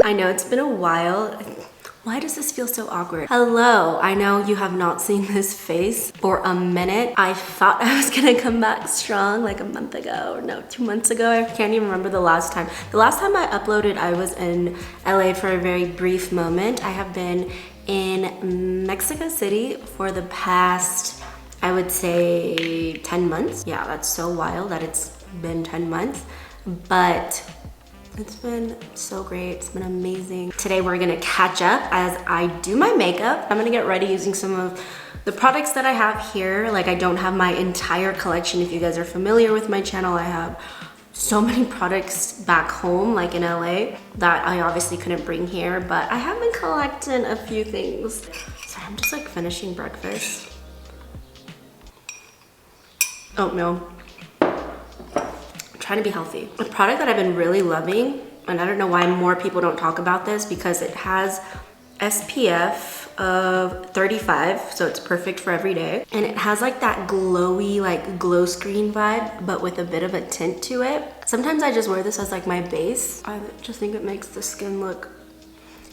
I know it's been a while. Why does this feel so awkward? Hello, I know you have not seen this face for a minute. I thought I was gonna come back strong like a month ago, or no, 2 months ago. I can't even remember the last time. The last time I uploaded, I was in LA for a very brief moment. I have been in Mexico City for the past, I would say 10 months. Yeah, that's so wild that it's been 10 months, but it's been so great. It's been amazing. Today we're gonna catch up as I do my makeup. I'm gonna get ready using some of the products that I have here. Like, I don't have my entire collection. If you guys are familiar with my channel, I have so many products back home, like in LA, that I obviously couldn't bring here, but I have been collecting a few things. So I'm just like finishing breakfast. Oatmeal. Trying to be healthy. A product that I've been really loving, and I don't know why more people don't talk about this, because it has SPF of 35, so it's perfect for every day. And it has like that glowy, like glow screen vibe, but with a bit of a tint to it. Sometimes I just wear this as like my base. I just think it makes the skin look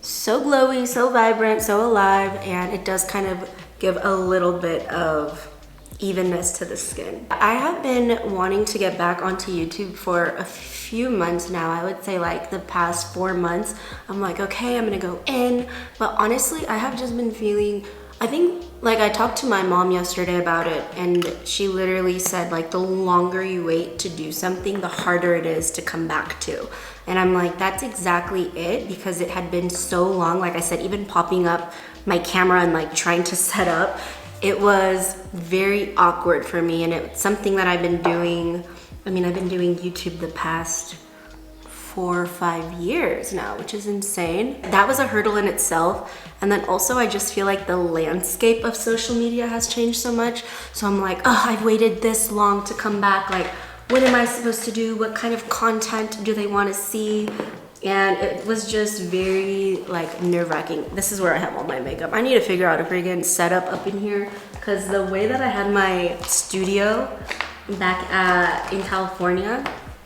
so glowy, so vibrant, so alive, and it does kind of give a little bit of evenness to the skin. I have been wanting to get back onto YouTube for a few months now. I would say like the past 4 months. I'm like, okay, I'm gonna go in. But honestly, I have just been feeling, I think, like, I talked to my mom yesterday about it, and she literally said like the longer you wait to do something, the harder it is to come back to. And I'm like, that's exactly it, because it had been so long. Like I said, even popping up my camera and like trying to set up, it was very awkward for me, and it's something that I've been doing. I mean, I've been doing YouTube the past 4 or 5 years now, which is insane. That was a hurdle in itself. And then also I just feel like the landscape of social media has changed so much. So I'm like, oh, I've waited this long to come back. Like, what am I supposed to do? What kind of content do they want to see? And it was just very like nerve-wracking. This is where I have all my makeup. I need to figure out a freaking setup up in here, because the way that I had my studio back in California,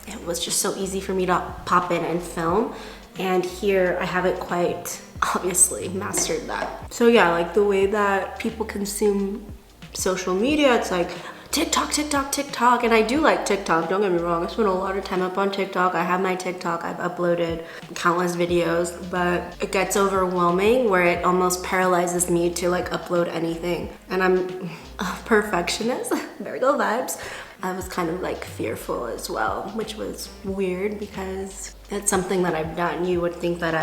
it was just so easy for me to pop in and film. And here I haven't quite obviously mastered that. So yeah, like the way that people consume social media, it's like TikTok, TikTok, TikTok. And I do like TikTok, don't get me wrong. I spend a lot of time up on TikTok. I have my TikTok, I've uploaded countless videos, but it gets overwhelming where it almost paralyzes me to like upload anything. And I'm a perfectionist, Virgo vibes. I was kind of like fearful as well, which was weird because it's something that I've done. You would think that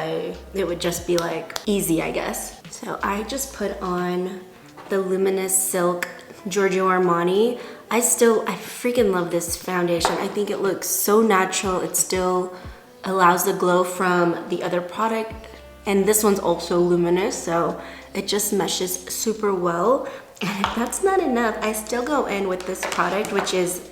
it would just be like easy, I guess. So I just put on the Luminous Silk Giorgio Armani. I freaking love this foundation. I think it looks so natural. It still allows the glow from the other product. And this one's also luminous, so it just meshes super well. And if that's not enough, I still go in with this product, which is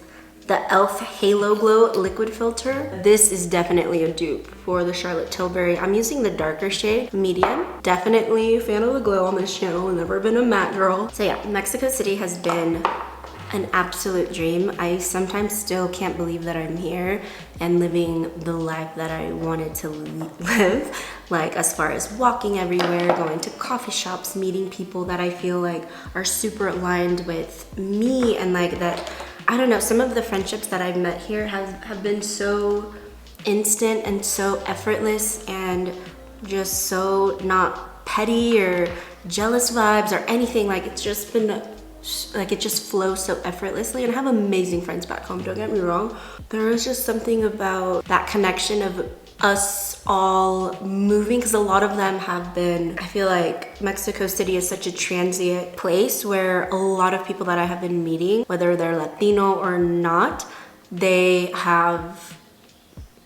the e.l.f. Halo Glow Liquid Filter. This is definitely a dupe for the Charlotte Tilbury. I'm using the darker shade, medium. Definitely a fan of the glow on this channel. I've never been a matte girl. So yeah, Mexico City has been an absolute dream. I sometimes still can't believe that I'm here and living the life that I wanted to live. Like, as far as walking everywhere, going to coffee shops, meeting people that I feel like are super aligned with me, and like that, I don't know, some of the friendships that I've met here have been so instant and so effortless and just so not petty or jealous vibes or anything. Like, it's just been like, it just flows so effortlessly. And I have amazing friends back home, don't get me wrong. There is just something about that connection of us all moving, because a lot of them have been, I feel like Mexico City is such a transient place where a lot of people that I have been meeting, whether they're Latino or not, they have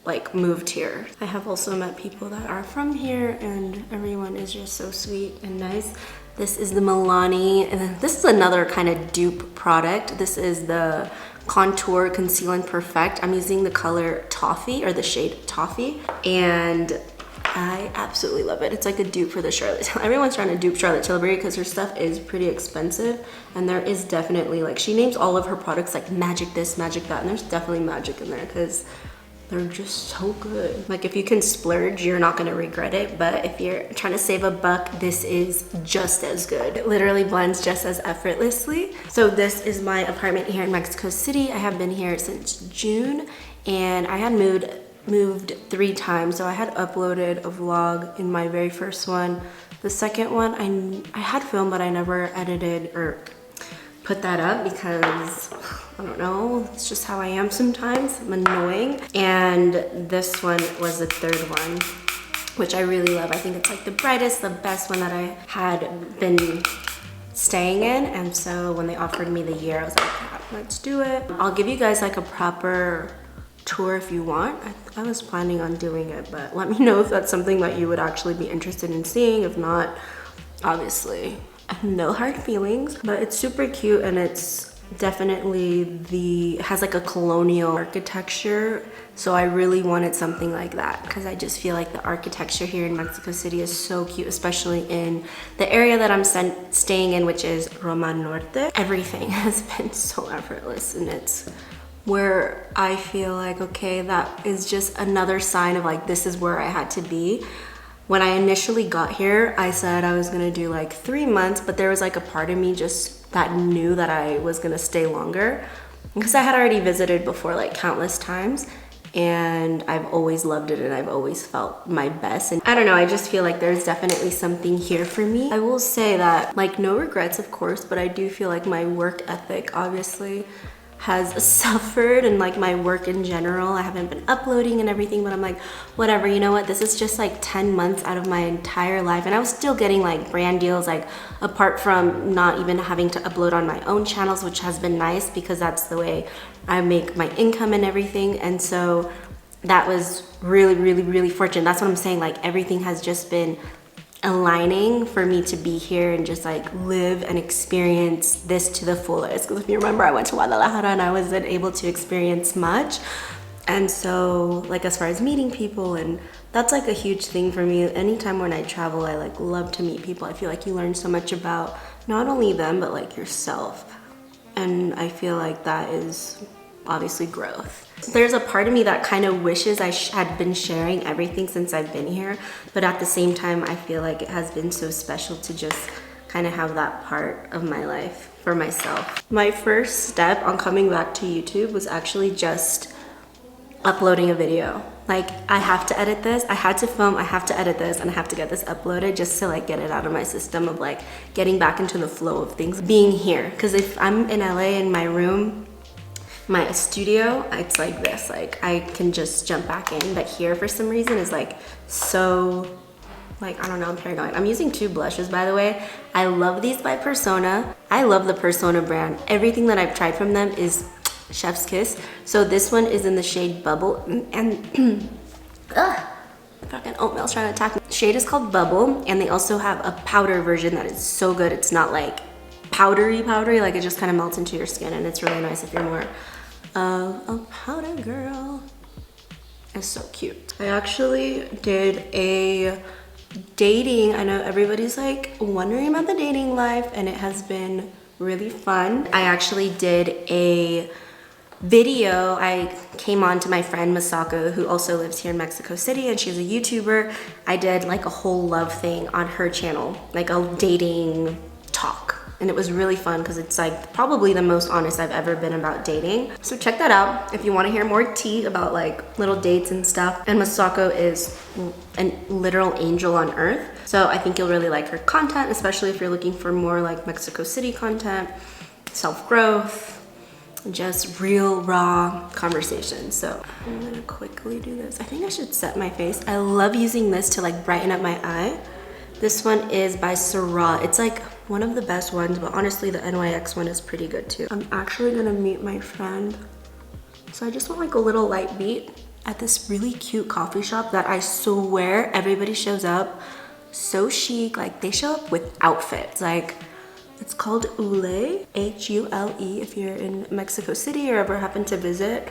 like moved here. I have also met people that are from here, and everyone is just so sweet and nice. This is the Milani, and then this is another kind of dupe product. This is the Contour Conceal and Perfect. I'm using the color Toffee, or the shade Toffee, and I absolutely love it. It's like a dupe for the Charlotte. Everyone's trying to dupe Charlotte Tilbury because her stuff is pretty expensive, and there is definitely, like, she names all of her products like magic this, magic that, and there's definitely magic in there because They're just so good. Like if you can splurge, you're not gonna regret it. But if you're trying to save a buck, this is just as good. It literally blends just as effortlessly. So this is my apartment here in Mexico City. I have been here since June, and I had moved 3 times. So I had uploaded a vlog in my very first one. The second one, I had filmed, but I never edited or put that up because I don't know, it's just how I am sometimes. I'm annoying. And this one was the 3rd one, which I really love. I think it's like the brightest, the best one that I had been staying in. And so when they offered me the year, I was like, yeah, let's do it. I'll give you guys like a proper tour if you want. I was planning on doing it, but let me know if that's something that you would actually be interested in seeing. If not, obviously no hard feelings. But it's super cute, and it's definitely has like a colonial architecture. So I really wanted something like that because I just feel like the architecture here in Mexico City is so cute, especially in the area that I'm staying in, which is Roma Norte. Everything has been so effortless, and it's where I feel like, okay, that is just another sign of like, this is where I had to be. When I initially got here, I said I was gonna do like 3 months, but there was like a part of me just that knew that I was gonna stay longer because I had already visited before like countless times, and I've always loved it and I've always felt my best. And I don't know, I just feel like there's definitely something here for me. I will say that, like, no regrets of course, but I do feel like my work ethic obviously has suffered, and like my work in general. I haven't been uploading and everything, but I'm like, whatever, you know what, this is just like 10 months out of my entire life, and I was still getting like brand deals, like apart from not even having to upload on my own channels, which has been nice because that's the way I make my income and everything. And so that was really fortunate. That's what I'm saying, like everything has just been aligning for me to be here and just like live and experience this to the fullest. Because if you remember, I went to Guadalajara and I wasn't able to experience much. And so like as far as meeting people, and that's like a huge thing for me. Anytime when I travel, I like love to meet people. I feel like you learn so much about not only them, but like yourself. And I feel like that is obviously growth. There's a part of me that kind of wishes I had been sharing everything since I've been here, but at the same time, I feel like it has been so special to just kind of have that part of my life for myself. My first step on coming back to YouTube was actually just uploading a video. Like, I have to edit this, I had to film, I have to edit this, and I have to get this uploaded just to like get it out of my system of like getting back into the flow of things, being here. Because if I'm in LA in my room, my studio, it's like this, like I can just jump back in, but here for some reason is like so, like, I don't know, I'm paranoid. I'm using 2 blushes, by the way. I love these by Persona. I love the Persona brand. Everything that I've tried from them is chef's kiss. So this one is in the shade Bubble, and fucking oatmeal's trying to attack me. Shade is called Bubble, and they also have a powder version that is so good. It's not like powdery, like it just kind of melts into your skin, and it's really nice if you're more a powder girl. It's so cute. I actually did a dating, I know everybody's like wondering about the dating life, and it has been really fun. I actually did a video. I came on to my friend Masako, who also lives here in Mexico City, and she's a YouTuber. I did like a whole love thing on her channel, like a dating talk. And it was really fun because it's like probably the most honest I've ever been about dating. So check that out if you want to hear more tea about like little dates and stuff. And Masako is a literal angel on earth. So I think you'll really like her content, especially if you're looking for more like Mexico City content, self-growth, just real raw conversation. So I'm gonna quickly do this. I think I should set my face. I love using this to like brighten up my eye. This one is by Serrano. It's like one of the best ones, but honestly the NYX one is pretty good too. I'm actually gonna meet my friend. So I just want like a little light beat at this really cute coffee shop that I swear everybody shows up so chic. Like they show up with outfits. Like it's called Hule, H-U-L-E, if you're in Mexico City or ever happen to visit.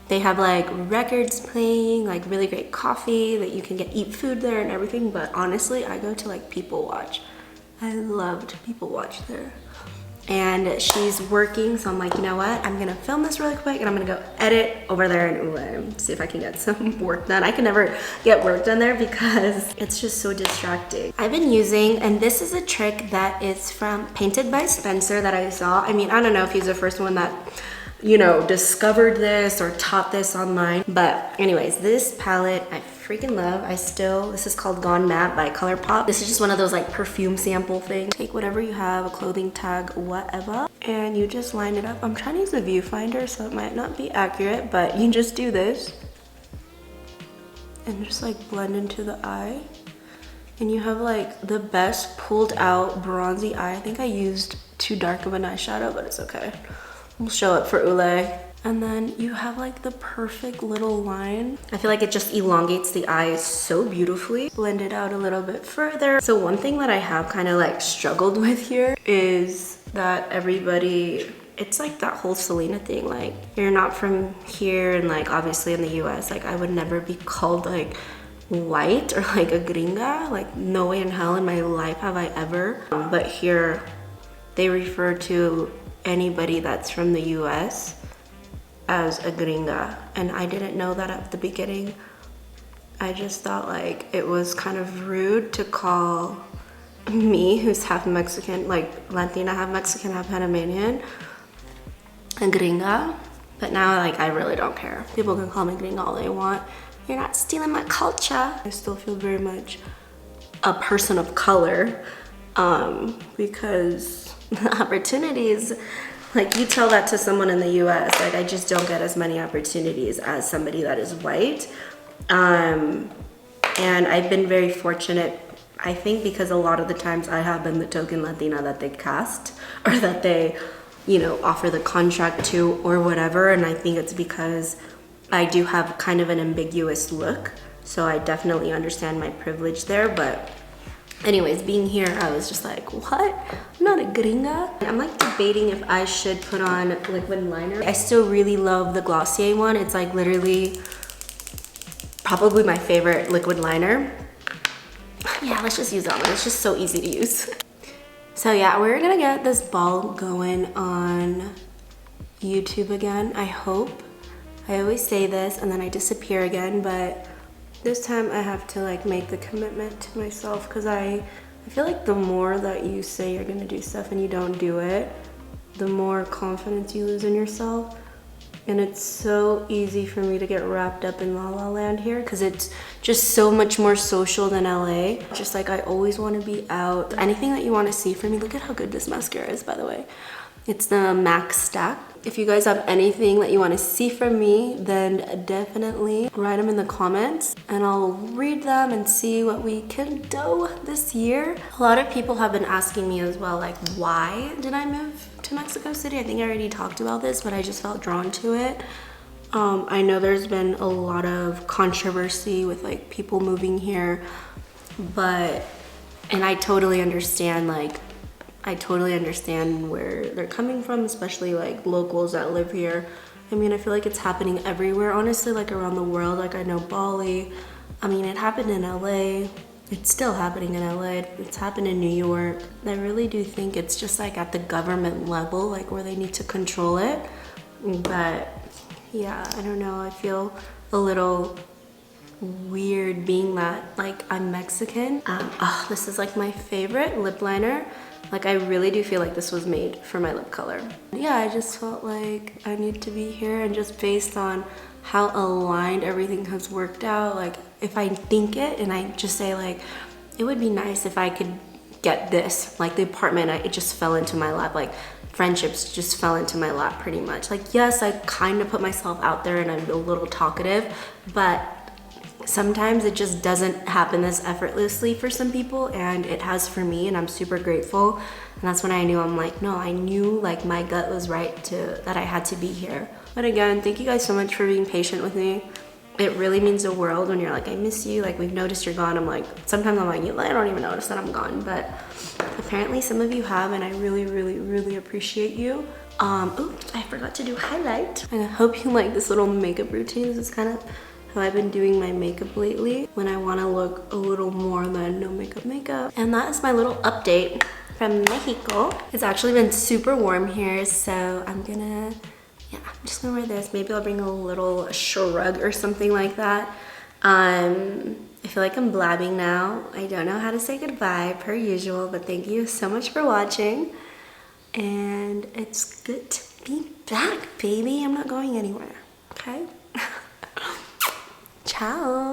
They have like records playing, like really great coffee that you can eat food there and everything. But honestly, I go to like people watch. I loved people watch there. and she's working, so I'm like, you know what, I'm gonna film this really quick and I'm gonna go edit over there in Ule, see if I can get some work done. I can never get work done there because it's just so distracting. I've been using, and this is a trick that is from Painted by Spencer that I saw. I mean, I don't know if he's the first one that, you know, discovered this or taught this online, but anyways, this palette I freaking love. This is called Gone Matte by ColourPop. This is just one of those like perfume sample things. Take whatever you have, a clothing tag, whatever, and you just line it up. I'm trying to use a viewfinder, so it might not be accurate, but you just do this and just like blend into the eye. And you have like the best pulled out bronzy eye. I think I used too dark of an eyeshadow, but it's okay. We'll show it for Ule. And then you have like the perfect little line. I feel like it just elongates the eyes so beautifully. Blend it out a little bit further. So one thing that I have kind of like struggled with here is that everybody, it's like that whole Selena thing. Like, you're not from here, and like obviously in the US, like I would never be called like white or like a gringa. Like no way in hell in my life have I ever. But here they refer to anybody that's from the US as a gringa, and I didn't know that at the beginning. I just thought like it was kind of rude to call me, who's half Mexican, like Latina, half Mexican, half Panamanian, a gringa. But now like I really don't care. People can call me gringa all they want. You're not stealing my culture. I still feel very much a person of color because the opportunities, like you tell that to someone in the US, like I just don't get as many opportunities as somebody that is white. And I've been very fortunate, I think, because a lot of the times I have been the token Latina that they cast or that they, you know, offer the contract to or whatever. And I think it's because I do have kind of an ambiguous look. So I definitely understand my privilege there, but anyways, being here, I was just like, what? I'm not a gringa. I'm like debating if I should put on liquid liner. I still really love the Glossier one. It's like literally probably my favorite liquid liner. Yeah, let's just use that one. It's just so easy to use. So yeah, we're gonna get this ball going on YouTube again, I hope. I always say this and then I disappear again, but this time I have to like make the commitment to myself, because I feel like the more that you say you're gonna do stuff and you don't do it, the more confidence you lose in yourself. And it's so easy for me to get wrapped up in La La Land here because it's just so much more social than LA. Just like I always want to be out. Anything that you want to see from me, look at how good this mascara is, by the way. It's the Max Stack. If you guys have anything that you want to see from me, then definitely write them in the comments and I'll read them and see what we can do this year. A lot of people have been asking me as well, like, why did I move to Mexico City? I think I already talked about this, but I just felt drawn to it. I know there's been a lot of controversy with like people moving here, and I totally understand, like, I totally understand where they're coming from, especially like locals that live here. I mean, I feel like it's happening everywhere, honestly, like around the world. Like I know Bali, I mean, it happened in LA. It's still happening in LA. It's happened in New York. I really do think it's just like at the government level, like where they need to control it. But yeah, I don't know. I feel a little weird being that like I'm Mexican. Oh, this is like my favorite lip liner. Like I really do feel like this was made for my lip color. Yeah, I just felt like I need to be here, and just based on how aligned everything has worked out, like if I think it and I just say like, it would be nice if I could get this, like the apartment, it just fell into my lap, like friendships just fell into my lap pretty much. Like yes, I kind of put myself out there and I'm a little talkative, but sometimes it just doesn't happen this effortlessly for some people, and it has for me, and I'm super grateful. And that's when I knew, I'm like, no, I knew like my gut was right that I had to be here. But again, thank you guys so much for being patient with me. It really means the world when you're like, I miss you, like we've noticed you're gone. I'm like, sometimes I'm like, I don't even notice that I'm gone, but apparently some of you have, and I really, really, really appreciate you. Oops, I forgot to do highlight. And I hope you like this little makeup routine. This is kind of how I've been doing my makeup lately when I want to look a little more than no makeup. And that is my little update from Mexico. It's actually been super warm here, so I'm just gonna wear this. Maybe I'll bring a little shrug or something like that. I feel like I'm blabbing now. I don't know how to say goodbye per usual, but thank you so much for watching. And it's good to be back, baby. I'm not going anywhere, okay? Ciao.